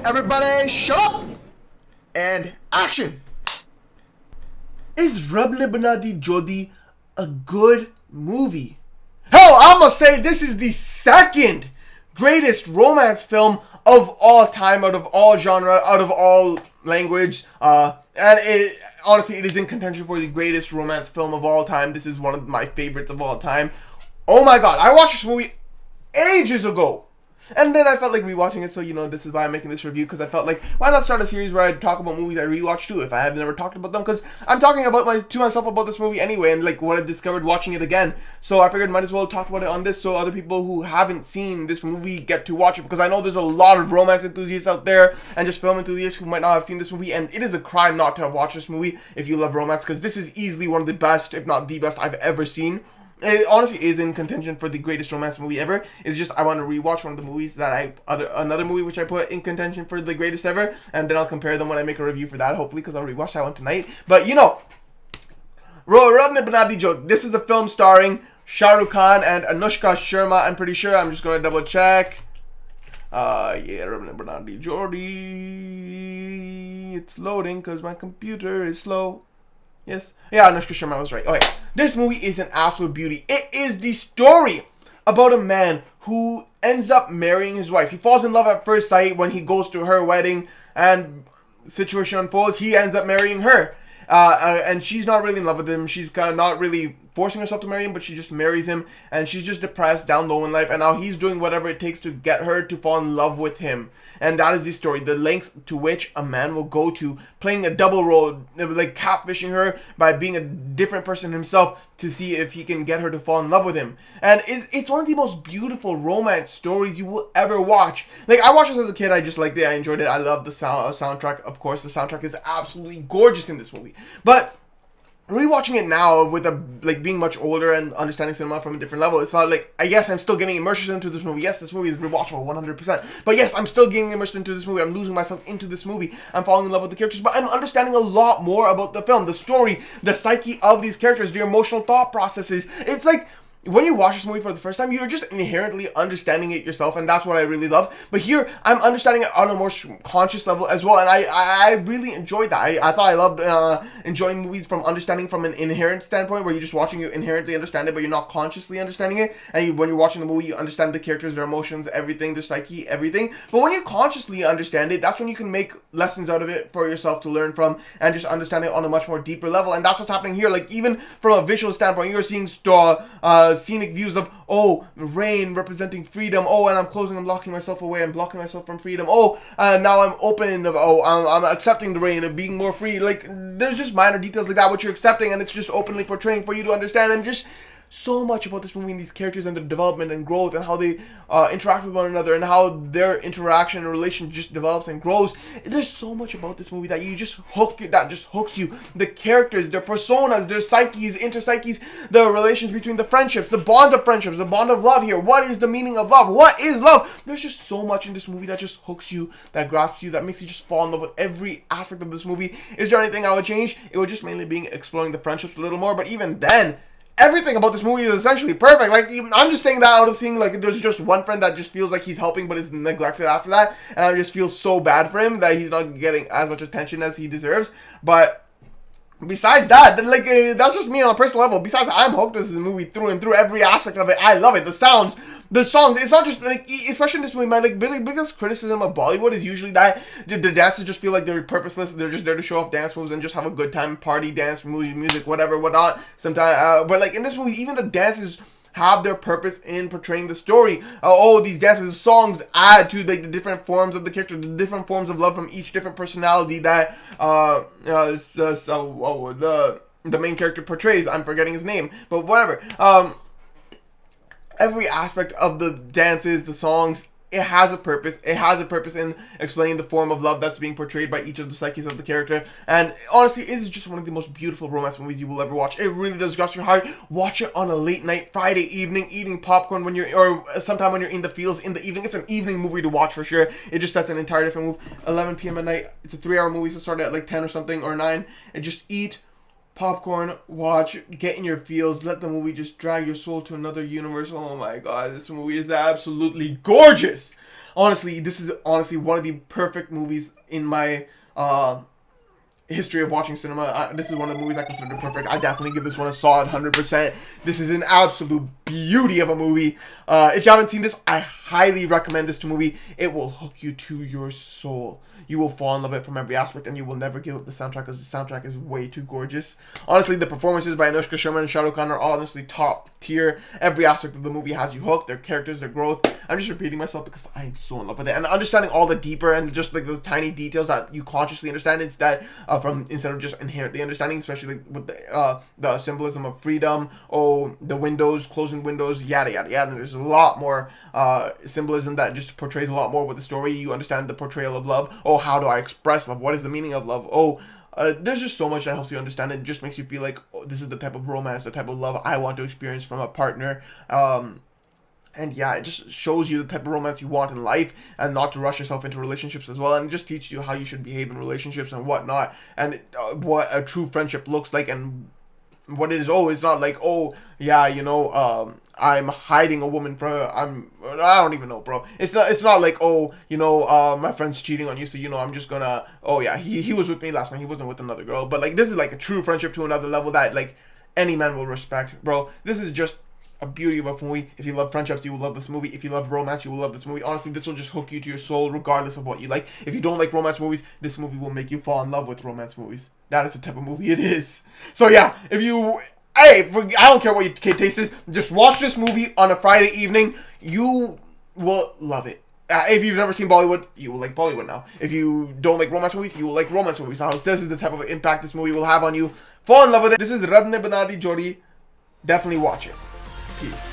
Everybody shut up and action. Is Bana di Jodi a good movie? Hell, I must say this is the second greatest romance film of all time, out of all genre, out of all language, and honestly, it is in contention for the greatest romance film of all time. This is one of my favorites of all time. Oh my god, I watched this movie ages ago. And then I felt like rewatching it, so this is why I'm making this review, because I felt like, why not start a series where I talk about movies I rewatched too, if I have never talked about them, because I'm talking about to myself about this movie anyway, and like what I discovered watching it again, so I figured might as well talk about it on this, so other people who haven't seen this movie get to watch it, because I know there's a lot of romance enthusiasts out there, and just film enthusiasts who might not have seen this movie, and it is a crime not to have watched this movie if you love romance, because this is easily one of the best, if not the best, I've ever seen. It honestly is in contention for the greatest romance movie ever. It's just I want to rewatch one of the movies that another movie which I put in contention for the greatest ever, and then I'll compare them when I make a review for that, hopefully, because I'll rewatch that one tonight. But Bana di Jodi. This is a film starring Shah Rukh and Anushka Sharma. I'm pretty sure. I'm just gonna double check. Bana di Jodi. It's loading because my computer is slow. Yes. Yeah, Anushka Sharma was right. Okay. This movie is an absolute beauty. It is the story about a man who ends up marrying his wife. He falls in love at first sight when he goes to her wedding, and the situation unfolds. He ends up marrying her. And she's not really in love with him. She's kind of not really forcing herself to marry him, but she just marries him, and she's just depressed, down low in life, and now he's doing whatever it takes to get her to fall in love with him. And that is the story, the lengths to which a man will go to, playing a double role, like catfishing her by being a different person himself to see if he can get her to fall in love with him. And it's one of the most beautiful romance stories you will ever watch. Like, I watched this as a kid, I just liked it, I enjoyed it, I love the soundtrack. Of course, the soundtrack is absolutely gorgeous in this movie. But rewatching it now with being much older and understanding cinema from a different level, it's not like, yes, I'm still getting immersed into this movie. Yes, this movie is rewatchable 100%. But yes, I'm still getting immersed into this movie. I'm losing myself into this movie. I'm falling in love with the characters, but I'm understanding a lot more about the film, the story, the psyche of these characters, their emotional thought processes. It's like, when you watch this movie for the first time, you're just inherently understanding it yourself, and that's what I really love. But here, I'm understanding it on a more conscious level as well, and I really enjoyed that. I thought I loved enjoying movies from understanding from an inherent standpoint, where you're just watching, you inherently understand it, but you're not consciously understanding it. And when you're watching the movie, you understand the characters, their emotions, everything, their psyche, everything. But when you consciously understand it, that's when you can make lessons out of it for yourself to learn from, and just understand it on a much more deeper level. And that's what's happening here. Like, even from a visual standpoint, you're seeing scenic views of, rain representing freedom, and I'm closing and locking myself away, I'm blocking myself from freedom, now I'm open, I'm accepting the rain and being more free. Like, there's just minor details like that which you're accepting, and it's just openly portraying for you to understand. And just so much about this movie and these characters and their development and growth, and how they interact with one another, and how their interaction and relation just develops and grows. There's so much about this movie that just hooks you. The characters, their personas, their psyches, interpsyches, the relations between the friendships, the bond of friendships, the bond of love here. What is the meaning of love? What is love? There's just so much in this movie that just hooks you, that grasps you, that makes you just fall in love with every aspect of this movie. Is there anything I would change? It would just mainly be exploring the friendships a little more, but even then, everything about this movie is essentially perfect. Like, I'm just saying that out of seeing, like, there's just one friend that just feels like he's helping but is neglected after that, and I just feel so bad for him that he's not getting as much attention as he deserves. But besides that, that's just me on a personal level. Besides that, I'm hooked with this movie through and through, every aspect of it. I love it. The sounds, the songs, it's not just, like, especially in this movie, my, biggest criticism of Bollywood is usually that the dances just feel like they're purposeless. They're just there to show off dance moves and just have a good time, party, dance, music, whatever, whatnot. Sometimes, but, like, in this movie, even the dances have their purpose in portraying the story. These dances, songs add to, like, the different forms of the character, the different forms of love from each different personality that the main character portrays. I'm forgetting his name, but whatever. Every aspect of the dances, the songs, it has a purpose. It has a purpose in explaining the form of love that's being portrayed by each of the psyches of the character. And honestly, it is just one of the most beautiful romance movies you will ever watch. It really does grasp your heart. Watch it on a late night, Friday evening, eating popcorn or sometime when you're in the fields in the evening. It's an evening movie to watch for sure. It just sets an entire different move. 11 p.m. at night. It's a 3-hour movie, so start at like 10 or something, or 9. And just eat popcorn, watch, get in your feels, let the movie just drag your soul to another universe. Oh my god, this movie is absolutely gorgeous. Honestly, this is honestly one of the perfect movies in my history of watching cinema. This is one of the movies I consider perfect. I definitely give this one a solid 100%. This is an absolute beauty of a movie. If you haven't seen this, I highly recommend this movie. It will hook you to your soul. You will fall in love with it from every aspect, and you will never give up the soundtrack, because the soundtrack is way too gorgeous. Honestly, the performances by Anushka, Sharma, and Shah Rukh are honestly top tier. Every aspect of the movie has you hooked. Their characters, their growth. I'm just repeating myself because I am so in love with it. And understanding all the deeper and just like the tiny details that you consciously understand instead instead of just inherently understanding, especially like with the symbolism of freedom, the windows, closing windows, yada yada yada. And there's a lot more symbolism that just portrays a lot more with the story. You understand the portrayal of love. How do I express love? What is the meaning of love? There's just so much that helps you understand it. It just makes you feel like this is the type of romance, the type of love I want to experience from a partner. And yeah, it just shows you the type of romance you want in life, and not to rush yourself into relationships as well. And it just teaches you how you should behave in relationships and whatnot, and what a true friendship looks like, and what it is. It's not like, I'm hiding a woman I don't even know, bro. It's not like, my friend's cheating on you, so I'm just gonna, he was with me last night, he wasn't with another girl. But like, this is like a true friendship to another level that like any man will respect, bro. This is just a beauty of a movie. If you love friendships, you will love this movie. If you love romance, you will love this movie. Honestly, this will just hook you to your soul regardless of what you like. If you don't like romance movies, this movie will make you fall in love with romance movies. That is the type of movie it is. So yeah, I don't care what your taste is, just watch this movie on a Friday evening. You will love it. If you've never seen Bollywood, you will like Bollywood now. If you don't like romance movies, you will like romance movies now. This is the type of impact this movie will have on you. Fall in love with it. This is Bana di Jodi. Definitely watch it. Peace.